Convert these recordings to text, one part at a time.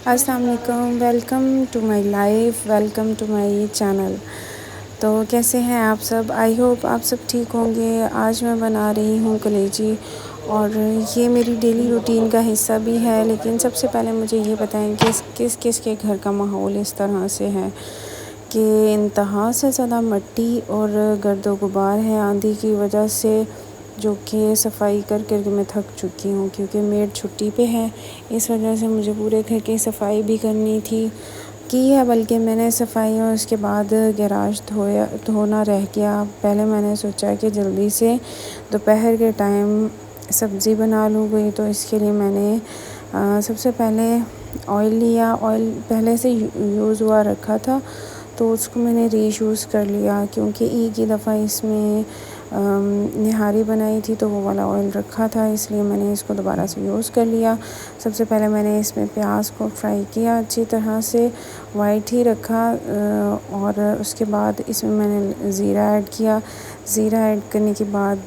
अस्सलाम वालेकुम, welcome to my life, welcome to my channel. तो कैसे हैं आप सब? आई होप आप सब ठीक होंगे। आज मैं बना रही हूँ कलेजी और ये मेरी डेली रूटीन का हिस्सा भी है। लेकिन सबसे पहले मुझे ये बताएं कि किस किस के घर का माहौल इस तरह से है कि इंतहा से ज़्यादा मिट्टी और गर्दो गुबार है आंधी की वजह से, जो कि सफाई कर कर के मैं थक चुकी हूँ क्योंकि मेड छुट्टी पे है। इस वजह से मुझे पूरे घर की सफाई भी करनी की है, बल्कि मैंने सफाई और उसके बाद गैराज धोना रह गया। पहले मैंने सोचा कि जल्दी से दोपहर के टाइम सब्ज़ी बना लूँगी, तो इसके लिए मैंने सबसे पहले ऑयल लिया। ऑयल पहले से यूज़ हुआ रखा था तो उसको मैंने रीयूज़ कर लिया क्योंकि एक ही दफ़ा इसमें निहारी बनाई थी तो वो वाला ऑयल रखा था, इसलिए मैंने इसको दोबारा से यूज़ कर लिया। सबसे पहले मैंने इसमें प्याज को फ्राई किया अच्छी तरह से, वाइट ही रखा और उसके बाद इसमें मैंने ज़ीरा ऐड किया। ज़ीरा ऐड करने के बाद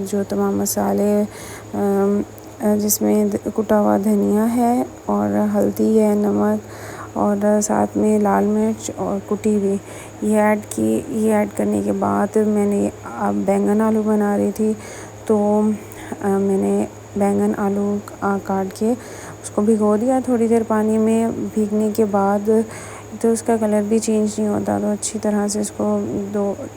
जो तमाम मसाले जिसमें कुटा हुआ धनिया है और हल्दी है, नमक और साथ में लाल मिर्च और कुटी हुई ये ऐड करने के बाद मैंने बैंगन आलू बना रही थी तो मैंने बैंगन आलू काट के उसको भिगो दिया थोड़ी देर पानी में। भीगने के बाद तो उसका कलर भी चेंज नहीं होता, तो अच्छी तरह से इसको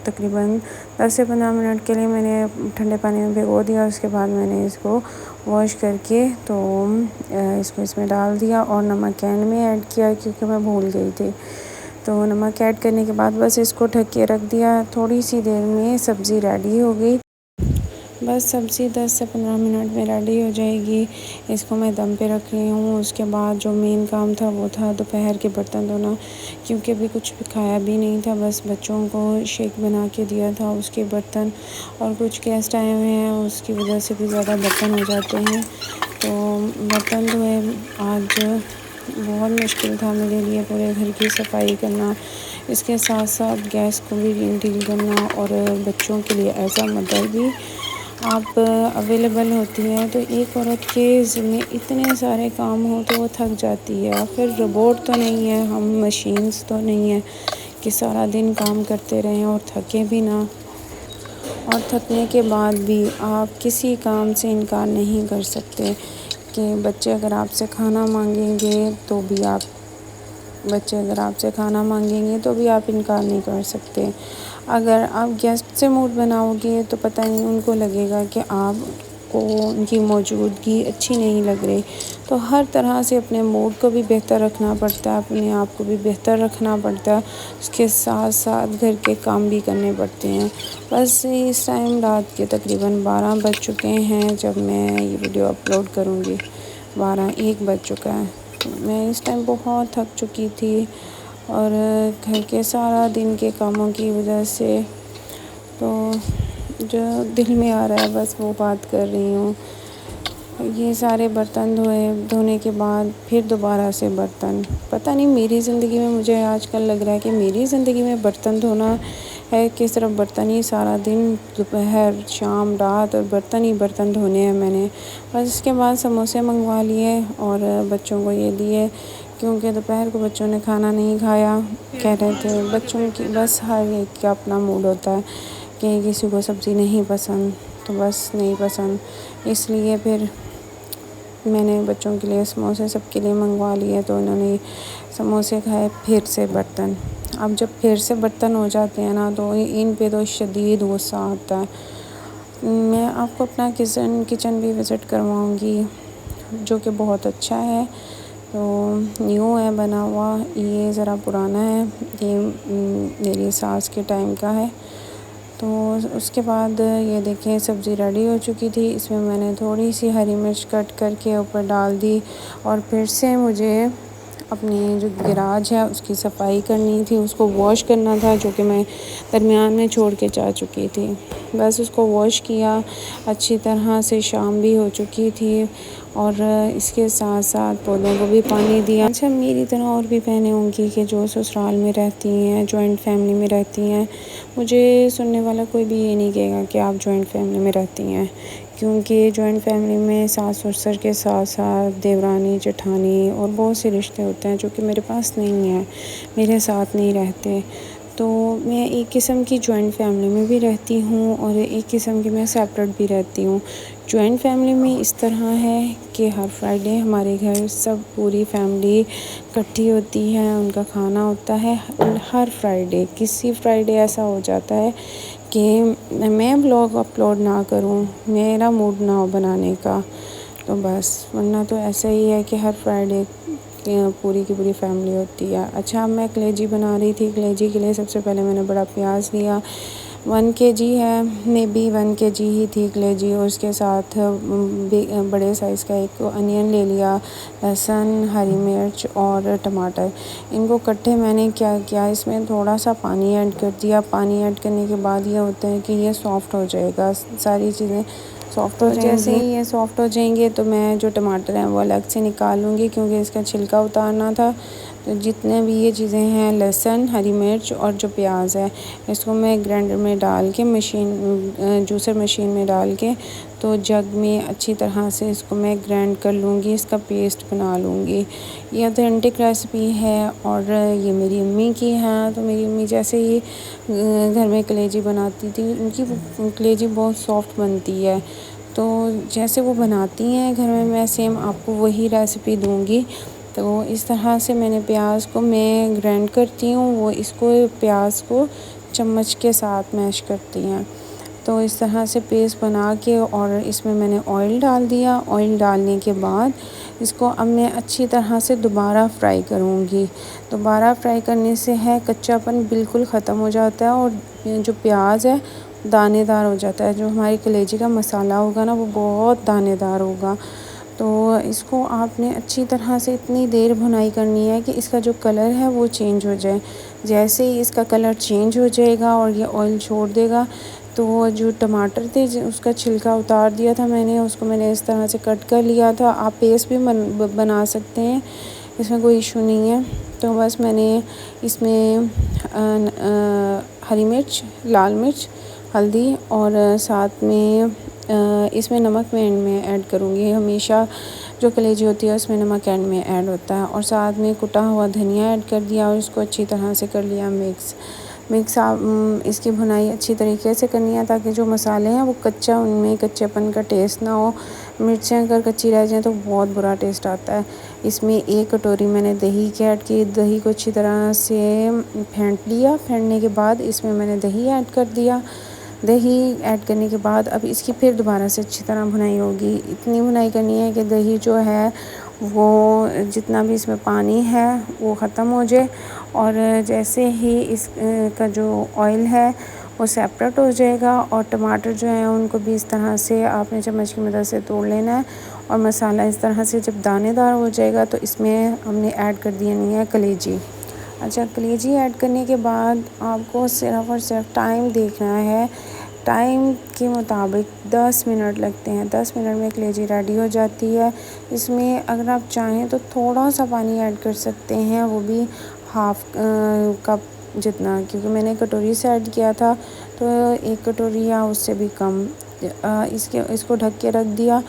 तकरीबन 10 से 15 मिनट के लिए मैंने ठंडे पानी में भिगो दिया। उसके बाद मैंने इसको वॉश करके तो इसको इसमें डाल दिया और नमक एंड में ऐड किया क्योंकि मैं भूल गई थी। तो नमक ऐड करने के बाद बस इसको ढक के रख दिया। थोड़ी सी देर में सब्ज़ी रेडी हो गई। बस सब्ज़ी 10 से 15 मिनट में रेडी हो जाएगी। इसको मैं दम पे रख रही हूँ। उसके बाद जो मेन काम था वो था दोपहर के बर्तन धोना, क्योंकि अभी कुछ भी खाया भी नहीं था, बस बच्चों को शेक बना के दिया था। उसके बर्तन और कुछ गेस्ट आए हुए हैं, उसकी वजह से भी ज़्यादा बर्तन हो जाते हैं। तो बर्तन धोए आज बहुत मुश्किल था मेरे लिए पूरे घर की सफाई करना, इसके साथ साथ गैस को भी डील करना और बच्चों के लिए एज आ मदर भी आप अवेलेबल होती है। तो एक औरत के ज़िम्मे इतने सारे काम हो तो वो थक जाती है। फिर रोबोट तो नहीं है, हम मशीन्स तो नहीं है कि सारा दिन काम करते रहें और थके भी ना। और थकने के बाद भी आप किसी काम से इनकार नहीं कर सकते कि बच्चे अगर आपसे खाना मांगेंगे तो भी आप इनकार नहीं कर सकते। अगर आप गेस्ट से मूड बनाओगे तो पता नहीं उनको लगेगा कि आपको उनकी मौजूदगी अच्छी नहीं लग रही। तो हर तरह से अपने मूड को भी बेहतर रखना पड़ता है, अपने आप को भी बेहतर रखना पड़ता है, उसके साथ साथ घर के काम भी करने पड़ते हैं। बस इस टाइम रात के तकरीबन 12 बज चुके हैं जब मैं ये वीडियो अपलोड करूँगी। 1 बज चुका है। मैं इस टाइम बहुत थक चुकी थी और घर के सारा दिन के कामों की वजह से तो जो दिल में आ रहा है बस वो बात कर रही हूँ। ये सारे बर्तन धोने के बाद फिर दोबारा से बर्तन, पता नहीं मेरी ज़िंदगी में मुझे आजकल लग रहा है कि मेरी ज़िंदगी में बर्तन धोना है कि सिर्फ बर्तन ही सारा दिन, दोपहर शाम रात और बर्तन धोने हैं मैंने। बस इसके बाद समोसे मंगवा लिए और बच्चों को ये दिए क्योंकि दोपहर को बच्चों ने खाना नहीं खाया। कह रहे थे बच्चों की, बस हर एक का अपना मूड होता है कि किसी को सब्ज़ी नहीं पसंद तो बस नहीं पसंद, इसलिए फिर मैंने बच्चों के लिए समोसे सबके लिए मंगवा लिए तो उन्होंने समोसे खाए। फिर से बर्तन, अब जब फिर से बर्तन हो जाते हैं ना तो इन पे तो शदीद गुस्सा आता है। मैं आपको अपना किचन भी विज़िट करवाऊँगी जो कि बहुत अच्छा है। तो न्यू है बना हुआ, ये ज़रा पुराना है, ये मेरी सास के टाइम का है। तो उसके बाद ये देखें सब्ज़ी रेडी हो चुकी थी। इसमें मैंने थोड़ी सी हरी मिर्च कट करके ऊपर डाल दी और फिर से मुझे अपनी जो गैराज है उसकी सफाई करनी थी, उसको वॉश करना था, जो कि मैं दरमियान में छोड़ के जा चुकी थी। बस उसको वॉश किया अच्छी तरह से, शाम भी हो चुकी थी और इसके साथ साथ पौधों को भी पानी दिया। अच्छा, मेरी तरह और भी बहनें होंगी कि जो ससुराल में रहती हैं, जॉइंट फैमिली में रहती हैं। मुझे सुनने वाला कोई भी ये नहीं कहेगा कि आप जॉइंट फैमिली में रहती हैं, क्योंकि जॉइंट फैमिली में सास ससुर के साथ साथ देवरानी जेठानी और बहुत से रिश्ते होते हैं जो कि मेरे पास नहीं है, मेरे साथ नहीं रहते। तो मैं एक किस्म की जॉइंट फैमिली में भी रहती हूँ और एक किस्म की मैं सेपरेट भी रहती हूँ। जॉइंट फैमिली में इस तरह है कि हर फ्राइडे हमारे घर सब पूरी फैमिली इकट्ठी होती है, उनका खाना होता है हर फ्राइडे। किसी फ्राइडे ऐसा हो जाता है कि मैं व्लॉग अपलोड ना करूं, मेरा मूड ना हो बनाने का, तो बस, वरना तो ऐसा ही है कि हर फ्राइडे पूरी की पूरी फैमिली होती है। अच्छा, मैं कलेजी बना रही थी। कलेजी के लिए सबसे पहले मैंने बड़ा प्याज लिया, 1 केजी है, मे बी 1 केजी ही थी कलेजी, और उसके साथ बड़े साइज़ का एक अनियन ले लिया, लहसुन, हरी मिर्च और टमाटर। इनको इकट्ठे मैंने क्या किया, इसमें थोड़ा सा पानी ऐड कर दिया। पानी ऐड करने के बाद ये होता है कि ये सॉफ़्ट हो जाएगा, सारी चीज़ें सॉफ़्ट हो जाएंगी। जैसे ही ये सॉफ़्ट हो जाएंगे तो मैं जो टमाटर हैं वो अलग से निकाल लूँगी, क्योंकि इसका छिलका उतारना था। तो जितने भी ये चीज़ें हैं, लहसुन, हरी मिर्च और जो प्याज है, इसको मैं ग्राइंडर में डाल के जूसर मशीन में डाल के तो जग में अच्छी तरह से इसको मैं ग्राइंड कर लूँगी, इसका पेस्ट बना लूँगी। ये ऑथेंटिक रेसिपी है और ये मेरी अम्मी की है। तो मेरी अम्मी जैसे ही घर में कलेजी बनाती थी, उनकी कलेजी बहुत सॉफ्ट बनती है। तो जैसे वो बनाती हैं घर में, मैं सेम आपको वही रेसिपी दूँगी। तो इस तरह से मैंने प्याज को मैं ग्राइंड करती हूँ, वो इसको प्याज को चम्मच के साथ मैश करती हैं। तो इस तरह से पेस्ट बना के और इसमें मैंने ऑयल डाल दिया। ऑयल डालने के बाद इसको अब मैं अच्छी तरह से दोबारा फ्राई करूँगी। दोबारा फ्राई करने से है कच्चापन बिल्कुल ख़त्म हो जाता है और जो प्याज है दानेदार हो जाता है। जो हमारी कलेजी का मसाला होगा ना, वो बहुत दानेदार होगा। तो इसको आपने अच्छी तरह से इतनी देर भुनाई करनी है कि इसका जो कलर है वो चेंज हो जाए। जैसे ही इसका कलर चेंज हो जाएगा और ये ऑयल छोड़ देगा, तो जो टमाटर थे उसका छिलका उतार दिया था मैंने, उसको मैंने इस तरह से कट कर लिया था। आप पेस्ट भी बना सकते हैं, इसमें कोई इशू नहीं है। तो बस मैंने इसमें हरी मिर्च, लाल मिर्च, हल्दी और साथ में इसमें नमक मैं एंड में ऐड करूँगी। हमेशा जो कलेजी होती है उसमें नमक एंड में ऐड होता है। और साथ में कुटा हुआ धनिया ऐड कर दिया और इसको अच्छी तरह से कर लिया मिक्स। इसकी भुनाई अच्छी तरीके से करनी है ताकि जो मसाले हैं वो उनमें कच्चेपन का टेस्ट ना हो। मिर्चें अगर कच्ची रह जाएँ तो बहुत बुरा टेस्ट आता है। इसमें 1 कटोरी मैंने दही की ऐड की। दही को अच्छी तरह से फेंट लिया। फेंटने के बाद इसमें मैंने दही ऐड कर दिया। दही ऐड करने के बाद अब इसकी फिर दोबारा से अच्छी तरह भुनाई होगी। इतनी भुनाई करनी है कि दही जो है वो जितना भी इसमें पानी है वो ख़त्म हो जाए, और जैसे ही इस का जो ऑयल है वो सेपरेट हो जाएगा और टमाटर जो हैं उनको भी इस तरह से आपने चम्मच की मदद से तोड़ लेना है। और मसाला इस तरह से जब दानेदार हो जाएगा तो इसमें हमने ऐड कर देनी है कलेजी। अच्छा, कलेजी ऐड करने के बाद आपको सिर्फ़ और सिर्फ टाइम देखना है। टाइम के मुताबिक 10 मिनट लगते हैं। 10 मिनट में कलेजी रेडी हो जाती है। इसमें अगर आप चाहें तो थोड़ा सा पानी ऐड कर सकते हैं, वो भी हाफ़ कप जितना, क्योंकि मैंने कटोरी से ऐड किया था तो 1 कटोरी या उससे भी कम। इसको ढक के रख दिया।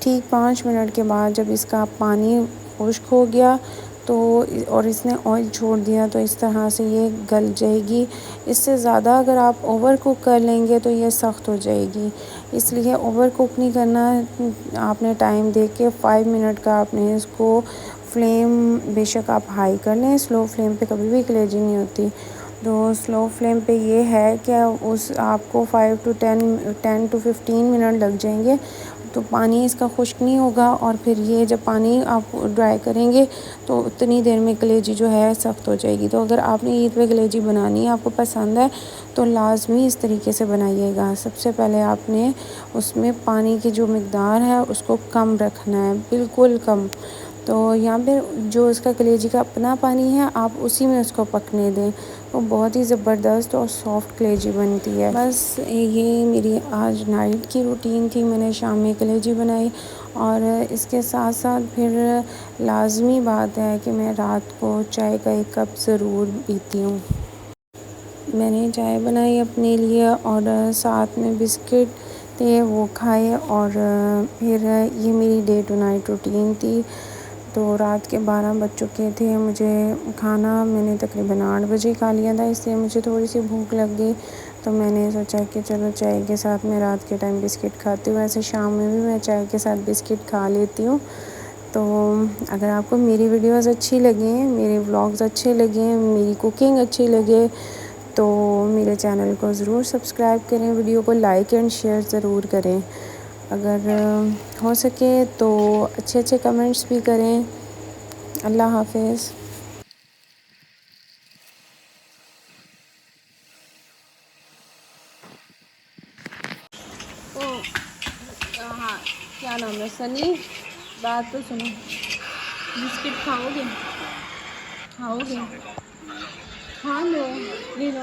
ठीक 5 मिनट के बाद जब इसका पानी खुश्क हो गया तो और इसने ऑयल छोड़ दिया तो इस तरह से ये गल जाएगी। इससे ज़्यादा अगर आप ओवर कुक कर लेंगे तो ये सख्त हो जाएगी, इसलिए ओवर कुक नहीं करना। आपने टाइम देख के 5 मिनट का आपने इसको फ्लेम बेशक आप हाई कर लें, स्लो फ्लेम पे कभी भी कलेजी नहीं होती। तो स्लो फ्लेम पे ये है कि आपको 10 to 15 मिनट लग जाएंगे। तो पानी इसका खुश्क नहीं होगा और फिर ये जब पानी आप ड्राई करेंगे तो उतनी देर में कलेजी जो है सख्त हो जाएगी। तो अगर आपने ईद पे कलेजी बनानी है, आपको पसंद है, तो लाजमी इस तरीके से बनाइएगा। सबसे पहले आपने उसमें पानी की जो मिकदार है उसको कम रखना है, बिल्कुल कम। तो यहाँ पे जो इसका कलेजी का अपना पानी है आप उसी में उसको पकने दें। वो बहुत ही ज़बरदस्त और सॉफ्ट कलेजी बनती है। बस ये मेरी आज नाइट की रूटीन थी। मैंने शाम में कलेजी बनाई और इसके साथ साथ फिर लाजमी बात है कि मैं रात को चाय का 1 कप ज़रूर पीती हूँ। मैंने चाय बनाई अपने लिए और साथ में बिस्किट थे वो खाए। और फिर ये मेरी डे टू नाइट रूटीन थी। तो रात के 12 बज चुके थे, मुझे खाना मैंने तकरीबन 8 बजे खा लिया था, इसलिए मुझे थोड़ी सी भूख लग गई। तो मैंने सोचा कि चलो चाय के साथ मैं रात के टाइम बिस्किट खाती हूँ। वैसे शाम में भी मैं चाय के साथ बिस्किट खा लेती हूँ। तो अगर आपको मेरी वीडियोस अच्छी लगें, मेरे व्लॉग्स अच्छे लगें, मेरी कुकिंग अच्छी लगे, तो मेरे चैनल को ज़रूर सब्सक्राइब करें, वीडियो को लाइक एंड शेयर ज़रूर करें। अगर हो सके तो अच्छे अच्छे कमेंट्स भी करें। अल्लाह हाफ़िज़। तो हाँ, क्या नाम है सनी, बात तो सुनो। बिस्किट खाओगे? खाओगे? खा लो, ले लो।